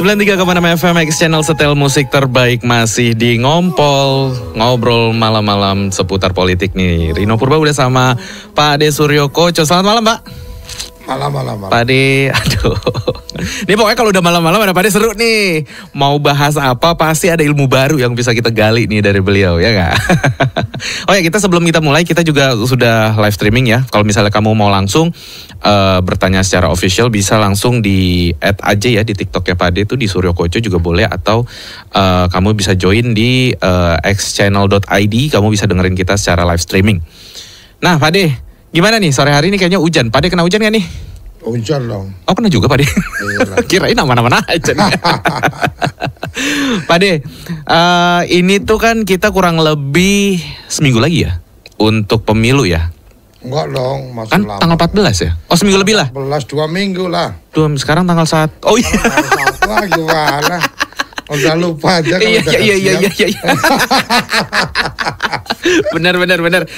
93,6 FM X Channel setel musik terbaik masih di Ngompol. Ngobrol malam-malam seputar politik nih. Rino Purba udah sama Pak Ade Suryokoco. Selamat malam, Pak. Malam. Pak Ade, aduh. Ini pokoknya kalau udah malam-malam ada Pak Ade seru nih. Mau bahas apa pasti ada ilmu baru yang bisa kita gali nih dari beliau, ya nggak? Oh ya, sebelum kita mulai kita juga sudah live streaming ya. Kalau misalnya kamu mau langsung bertanya secara official bisa langsung di add aja ya di TikToknya Pak Ade itu di Suryokoco juga boleh, atau kamu bisa join di xchannel.id, kamu bisa dengerin kita secara live streaming. Nah Pak Ade, gimana nih sore hari ini kayaknya hujan. Pak Ade kena hujan gak nih? Hujan dong. Oh kena juga Pak Ade? Kirain aman-aman aja nih. Pak Ade, ini tuh kan kita kurang lebih seminggu lagi ya untuk pemilu ya? Enggak dong, masih kan lama. Tanggal 14 ya? Oh seminggu lebih lah? 14, 2 minggu lah. Sekarang tanggal 1. Oh iya. Wah gimana? Udah lupa aja kalau Iya. Benar.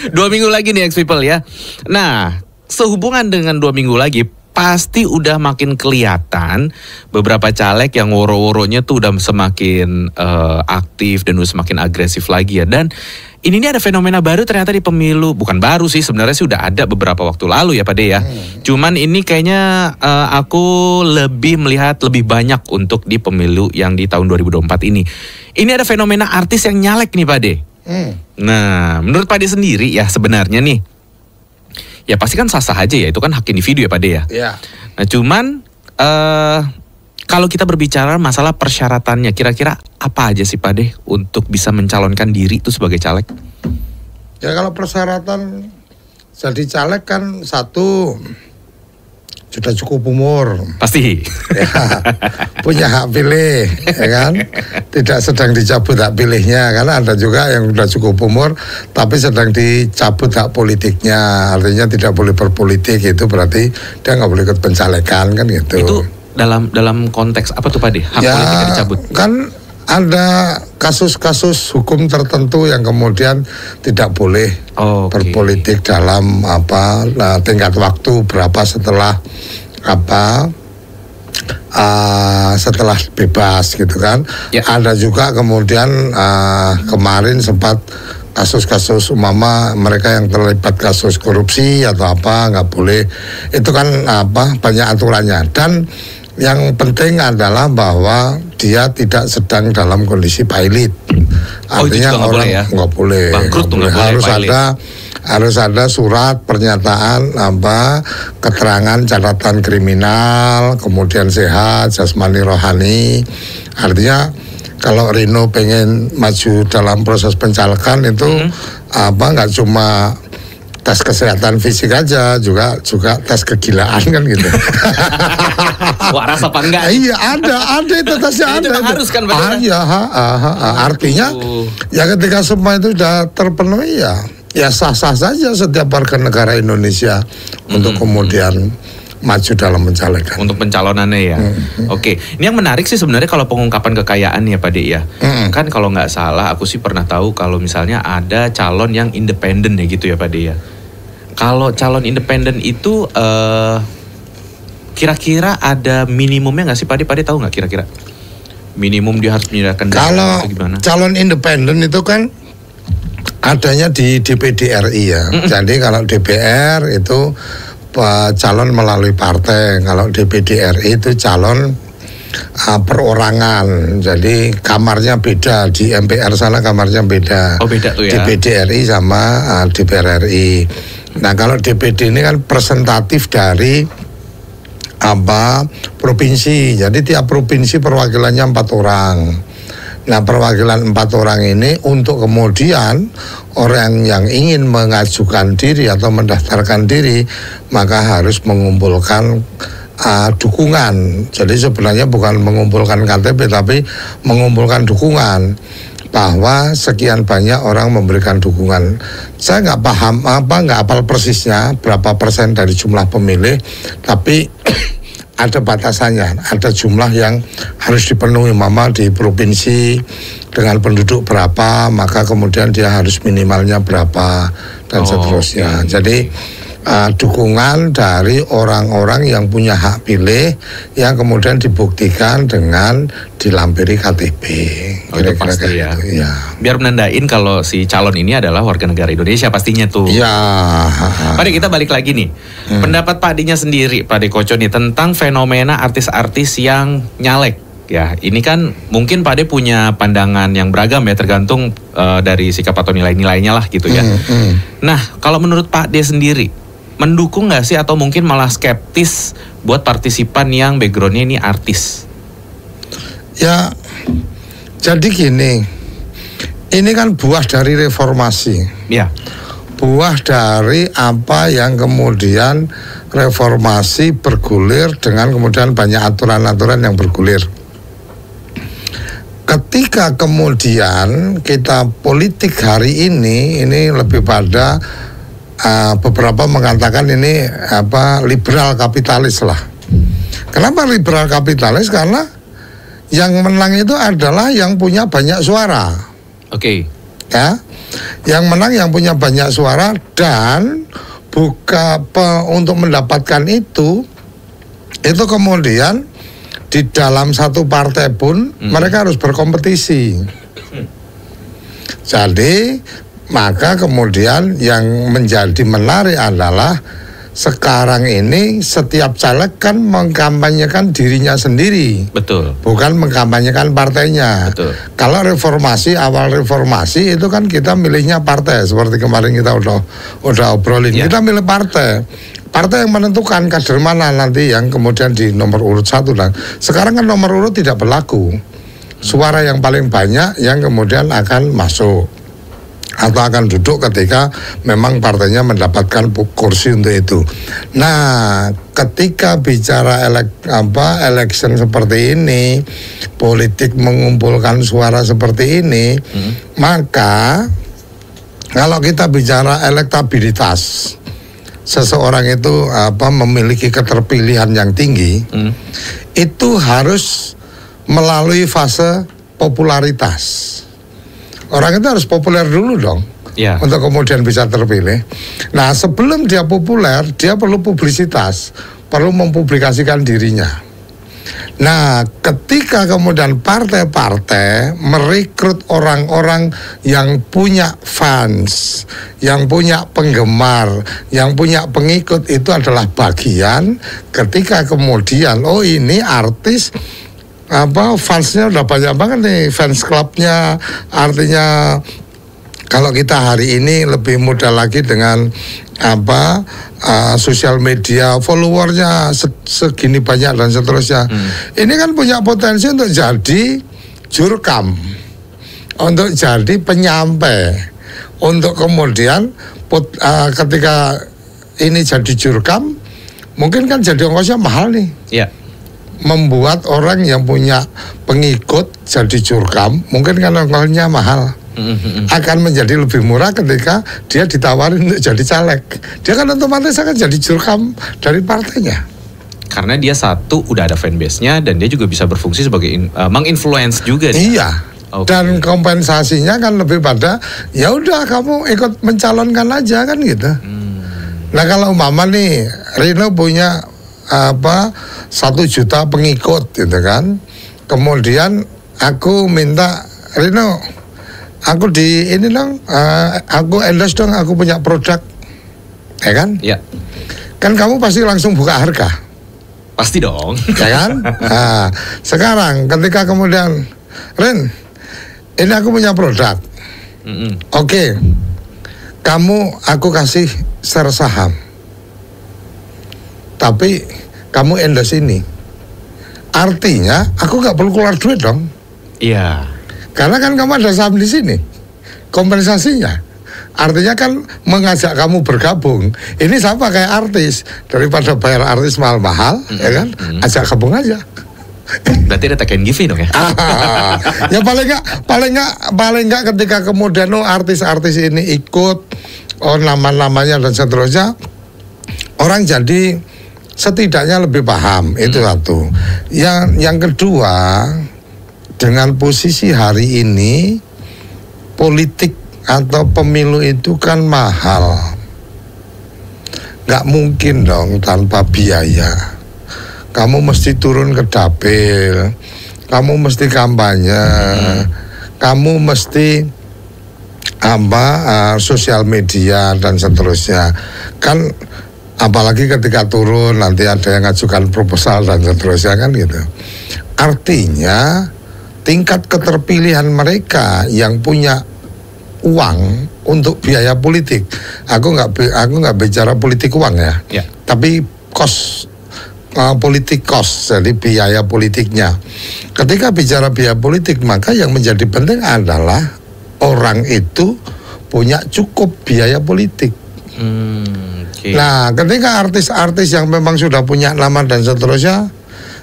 2 minggu lagi nih X People ya. Nah, sehubungan dengan 2 minggu lagi pasti udah makin kelihatan beberapa caleg yang woro-woronya tuh udah semakin aktif dan udah semakin agresif lagi ya. Dan ini nih ada fenomena baru ternyata di pemilu. Bukan baru sih, sebenarnya sih udah ada beberapa waktu lalu ya Pak De ya. Cuman ini kayaknya aku lebih melihat lebih banyak untuk di pemilu yang di tahun 2024 ini. Ini ada fenomena artis yang nyalek nih Pak De. Nah, menurut Pak De sendiri ya sebenarnya nih, ya pasti kan sah-sah aja ya, itu kan hak individu ya Pak De ya. Iya. Nah cuman kalau kita berbicara masalah persyaratannya, kira-kira apa aja sih Pak De untuk bisa mencalonkan diri itu sebagai caleg? Ya kalau persyaratan jadi caleg kan satu, sudah cukup umur. Pasti. Ya, punya hak pilih, ya kan? Tidak sedang dicabut hak pilihnya, karena ada juga yang sudah cukup umur tapi sedang dicabut hak politiknya, artinya tidak boleh berpolitik, itu berarti dia nggak boleh ikut pencalekan kan gitu. Itu dalam konteks apa tuh Pak De? Hak politiknya dicabut? Kan ada kasus-kasus hukum tertentu yang kemudian tidak boleh berpolitik dalam tingkat waktu berapa setelah setelah bebas gitu kan. Ya. Ada juga kemudian kemarin sempat kasus-kasus mereka yang terlibat kasus korupsi atau nggak boleh, itu kan banyak aturannya. Dan yang penting adalah bahwa dia tidak sedang dalam kondisi pilot. Artinya orang nggak boleh. Bangkrut tuh harus ada surat pernyataan keterangan catatan kriminal, kemudian sehat jasmani rohani. Artinya kalau Rino pengen maju dalam proses pencalekan itu nggak cuma tes kesehatan fisik aja, juga tes kegilaan kan gitu. Waras apa enggak? Iya ada itu tesnya ada. Harus kan benar. Artinya ya ketika semua itu sudah terpenuhi ya sah-sah saja setiap warga negara Indonesia untuk kemudian maju dalam pencalekan. Untuk pencalonannya ya. Oke. Ini yang menarik sih sebenarnya kalau pengungkapan kekayaan ya Pak De ya. Kan kalau nggak salah aku sih pernah tahu kalau misalnya ada calon yang independen ya gitu ya Pak De ya. Kalau calon independen itu kira-kira ada minimumnya nggak sih Pak De? Pak De tahu nggak kira-kira minimum dia harus menyediakan dana atau gimana? Calon independen itu kan adanya di DPD RI ya. Jadi kalau DPR itu calon melalui partai, kalau DPD RI itu calon perorangan. Jadi kamarnya beda, di MPR sana kamarnya beda. Oh beda tuh ya. DPD RI sama DPR RI. Nah kalau DPD ini kan presentatif dari provinsi. Jadi tiap provinsi perwakilannya 4 orang. Nah perwakilan 4 orang ini untuk kemudian orang yang ingin mengajukan diri atau mendaftarkan diri maka harus mengumpulkan dukungan. Jadi sebenarnya bukan mengumpulkan KTP tapi mengumpulkan dukungan, bahwa sekian banyak orang memberikan dukungan. Saya nggak paham nggak hafal persisnya berapa persen dari jumlah pemilih, tapi ada batasannya, ada jumlah yang harus dipenuhi di provinsi dengan penduduk berapa, maka kemudian dia harus minimalnya berapa dan seterusnya. Jadi dukungan dari orang-orang yang punya hak pilih yang kemudian dibuktikan dengan dilampiri KTP. Oh, itu pasti ya. Gitu, ya. Biar menandain kalau si calon ini adalah warga negara Indonesia pastinya tuh. Ya. Pak De, kita balik lagi nih. Pendapat Pak De-nya sendiri, Pak De Koco nih, tentang fenomena artis-artis yang nyalek. Ya, ini kan mungkin Pak De punya pandangan yang beragam ya, tergantung dari sikap atau nilai-nilainya lah gitu ya. Nah, kalau menurut Pak De sendiri, mendukung nggak sih atau mungkin malah skeptis buat partisipan yang backgroundnya ini artis? Ya, jadi gini, ini kan buah dari reformasi. Ya. Buah dari apa yang kemudian reformasi bergulir dengan kemudian banyak aturan-aturan yang bergulir. Ketika kemudian kita politik hari ini lebih pada beberapa mengatakan ini liberal kapitalis lah. Kenapa liberal kapitalis? Karena yang menang itu adalah yang punya banyak suara. Oke. Ya, yang menang yang punya banyak suara dan untuk mendapatkan itu kemudian di dalam satu partai pun mereka harus berkompetisi. Jadi maka kemudian yang menjadi menarik adalah sekarang ini setiap caleg kan mengkampanyekan dirinya sendiri. Betul. Bukan mengkampanyekan partainya. Betul. Kalau awal reformasi itu kan kita milihnya partai, seperti kemarin kita udah obrolin. Ya. Kita milih partai. Partai yang menentukan kader mana nanti yang kemudian di nomor urut 1. Dan sekarang kan nomor urut tidak berlaku. Suara yang paling banyak yang kemudian akan masuk atau akan duduk ketika memang partainya mendapatkan kursi untuk itu. Nah, ketika bicara election seperti ini, politik mengumpulkan suara seperti ini, maka kalau kita bicara elektabilitas, seseorang itu memiliki keterpilihan yang tinggi, itu harus melalui fase popularitas. Orang itu harus populer dulu dong, ya, untuk kemudian bisa terpilih. Nah, sebelum dia populer, dia perlu publisitas, perlu mempublikasikan dirinya. Nah, ketika kemudian partai-partai merekrut orang-orang yang punya fans, yang punya penggemar, yang punya pengikut, itu adalah bagian ketika kemudian, oh ini artis fansnya udah banyak banget nih, fans clubnya. Artinya kalau kita hari ini lebih mudah lagi dengan sosial media, followernya segini banyak dan seterusnya. Ini kan punya potensi untuk jadi jurkam, untuk jadi penyampai, untuk kemudian ketika ini jadi jurkam, mungkin kan jadi ongkosnya mahal nih. Ya. Membuat orang yang punya pengikut jadi jurkam, mungkin kan ongkosnya mahal. Akan menjadi lebih murah ketika dia ditawarin untuk jadi caleg. Dia kan otomatis akan jadi jurkam dari partainya. Karena dia satu udah ada fanbase-nya dan dia juga bisa berfungsi sebagai menginfluence juga. Iya. Okay. Dan kompensasinya kan lebih pada ya udah kamu ikut mencalonkan aja kan gitu. Nah, kalau umpama nih Rino punya 1 juta pengikut gitu kan, kemudian aku minta Rino, aku di ini dong, aku endorse dong, aku punya produk, ya kan? Ya. Kan kamu pasti langsung buka harga, pasti dong, ya kan? Nah, sekarang ketika kemudian Ren, ini aku punya produk, oke, aku kasih share saham. Tapi kamu endorse ini, artinya aku nggak perlu keluar duit dong. Iya. Karena kan kamu ada saham di sini, kompensasinya. Artinya kan mengajak kamu bergabung. Ini sama kayak artis, daripada bayar artis mahal-mahal, ya kan? Ajak gabung aja. Berarti ada take and give dong ya? Ya paling nggak ketika kemudian artis-artis ini ikut, nama-namanya dan seterusnya, orang jadi setidaknya lebih paham. Itu satu. Yang kedua, dengan posisi hari ini politik atau pemilu itu kan mahal. nggak mungkin dong tanpa biaya. Kamu mesti turun ke dapil, kamu mesti kampanye, kamu mesti sosial media dan seterusnya. Kan apalagi ketika turun nanti ada yang ngajukan proposal dan seterusnya kan gitu. Artinya tingkat keterpilihan mereka yang punya uang untuk biaya politik. Aku nggak bicara politik uang ya. Tapi politik cost, jadi biaya politiknya. Ketika bicara biaya politik, maka yang menjadi penting adalah orang itu punya cukup biaya politik. Nah, ketika artis-artis yang memang sudah punya nama dan seterusnya,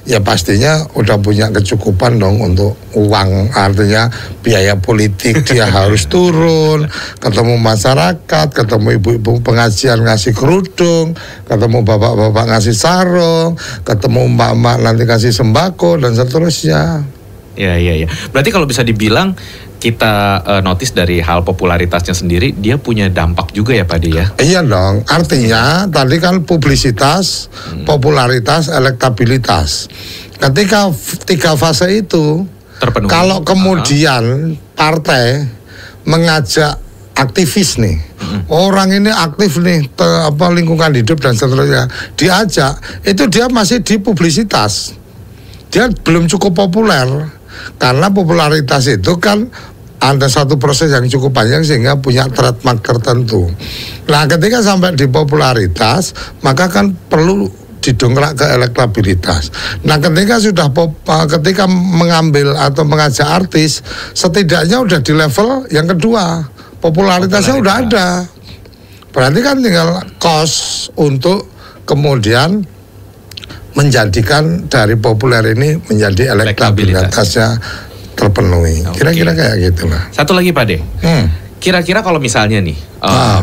ya pastinya udah punya kecukupan dong untuk uang, artinya biaya politik. Dia harus turun, ketemu masyarakat, ketemu ibu-ibu pengajian ngasih kerudung, ketemu bapak-bapak ngasih sarung, ketemu mbak-mbak nanti kasih sembako dan seterusnya. Ya. Berarti kalau bisa dibilang kita notice dari hal popularitasnya sendiri, dia punya dampak juga ya Pak De ya? Iya dong, artinya tadi kan publisitas, popularitas, elektabilitas. Ketika 3 fase itu terpenuhi, kalau kemudian partai mengajak aktivis nih, orang ini aktif nih, lingkungan hidup dan seterusnya, diajak, itu dia masih di publisitas, dia belum cukup populer. Karena popularitas itu kan ada satu proses yang cukup panjang sehingga punya trademark tertentu. Nah, ketika sampai di popularitas, maka kan perlu didongkrak ke elektabilitas. Nah, ketika mengambil atau mengajak artis, setidaknya udah di level yang kedua, popularitasnya udah ada. Berarti kan tinggal cost untuk kemudian menjadikan dari populer ini menjadi elektabilitasnya terpenuhi. Kira-kira kayak gitulah. Satu lagi Pak De, kira-kira kalau misalnya nih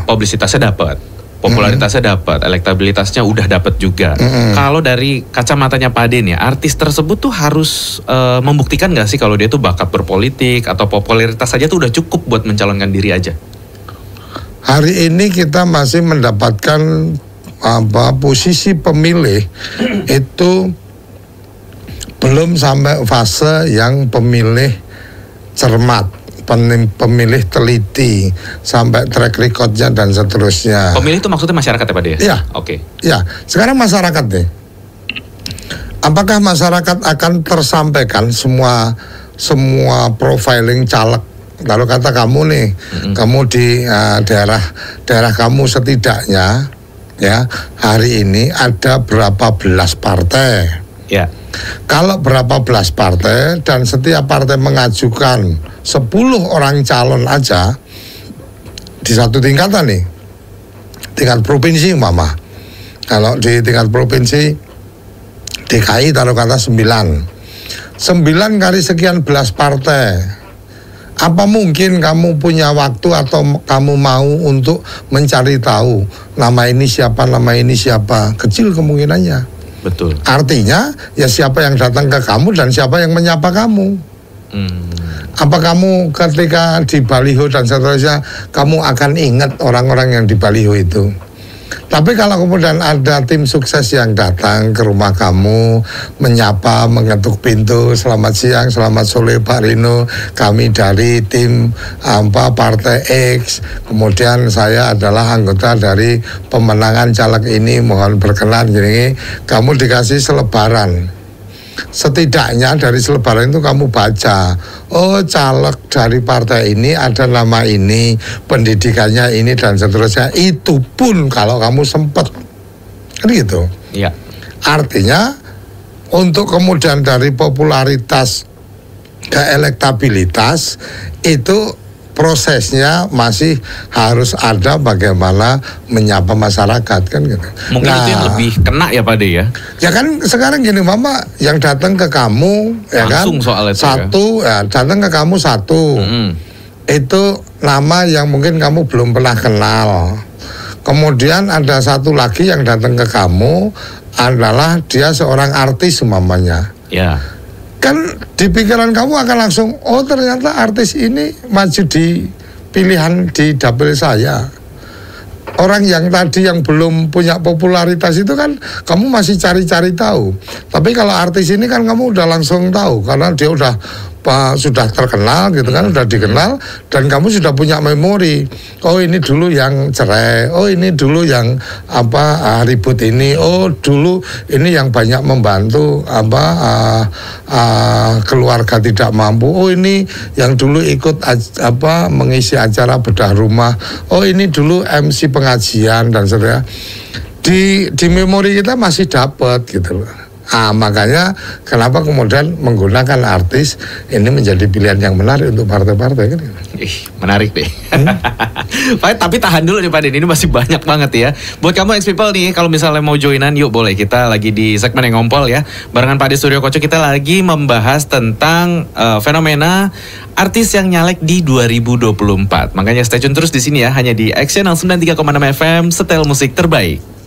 publisitasnya dapat, popularitasnya dapat, elektabilitasnya udah dapat juga. Kalau dari kacamatanya Pak De nih, artis tersebut tuh harus membuktikan nggak sih kalau dia tuh bakat berpolitik atau popularitas saja tuh udah cukup buat mencalonkan diri aja? Hari ini kita masih mendapatkan posisi pemilih itu belum sampai fase yang pemilih cermat, pemilih teliti, sampai track recordnya dan seterusnya. Pemilih itu maksudnya masyarakat ya Pak De? Iya. Oke. Ya, sekarang masyarakat nih. Apakah masyarakat akan tersampaikan semua profiling caleg? Lalu kata kamu nih, kamu di daerah kamu setidaknya ya hari ini ada berapa belas partai. Ya. Kalau berapa belas partai dan setiap partai mengajukan 10 orang calon aja di satu tingkatan nih, tingkat provinsi mama. Kalau di tingkat provinsi DKI taruh kata 9 kali sekian belas partai. Apa mungkin kamu punya waktu atau kamu mau untuk mencari tahu nama ini siapa? Kecil kemungkinannya. Betul. Artinya ya siapa yang datang ke kamu dan siapa yang menyapa kamu. Apa kamu ketika di baliho dan seterusnya kamu akan ingat orang-orang yang di baliho itu? Tapi kalau kemudian ada tim sukses yang datang ke rumah kamu, menyapa, mengetuk pintu, selamat siang, selamat sore Pak Rino, kami dari tim Partai X, kemudian saya adalah anggota dari pemenangan caleg ini, mohon berkenan, gini, kamu dikasih selebaran. Setidaknya dari selebaran itu kamu baca, oh caleg dari partai ini ada nama ini, pendidikannya ini dan seterusnya. Itu pun kalau kamu sempat, kan gitu. Iya. Artinya untuk kemudian dari popularitas ke elektabilitas itu prosesnya masih harus ada bagaimana menyapa masyarakat kan gitu. Mungkin itu yang lebih kena ya Pak De ya. Ya kan sekarang gini Mama, yang datang ke kamu ya langsung kan soal itu satu ya datang ke kamu satu. Itu nama yang mungkin kamu belum pernah kenal. Kemudian ada satu lagi yang datang ke kamu adalah dia seorang artis umpamanya. Ya. Kan di pikiran kamu akan langsung, oh ternyata artis ini maju di pilihan di dapil saya. Orang yang tadi yang belum punya popularitas itu kan kamu masih cari-cari tahu. Tapi kalau artis ini kan kamu udah langsung tahu karena dia sudah terkenal gitu kan, udah dikenal dan kamu sudah punya memori. Oh ini dulu yang cerai, oh ini dulu yang ribut ini, oh dulu ini yang banyak membantu keluarga tidak mampu, oh ini yang dulu ikut mengisi acara bedah rumah, oh ini dulu MC pengajian dan sebagainya. Di memori kita masih dapat gitu loh. Makanya kenapa kemudian menggunakan artis ini menjadi pilihan yang menarik untuk partai-partai kan? Menarik deh. Tapi tahan dulu nih Pak Den, ini masih banyak banget ya. Buat kamu ex-people nih, kalau misalnya mau joinan yuk boleh. Kita lagi di segmen yang ngompol ya. Barengan Pak Den Suryo Koco, kita lagi membahas tentang fenomena artis yang nyalek di 2024. Makanya stay tune terus di sini ya, hanya di Action 93,6 FM, setel musik terbaik.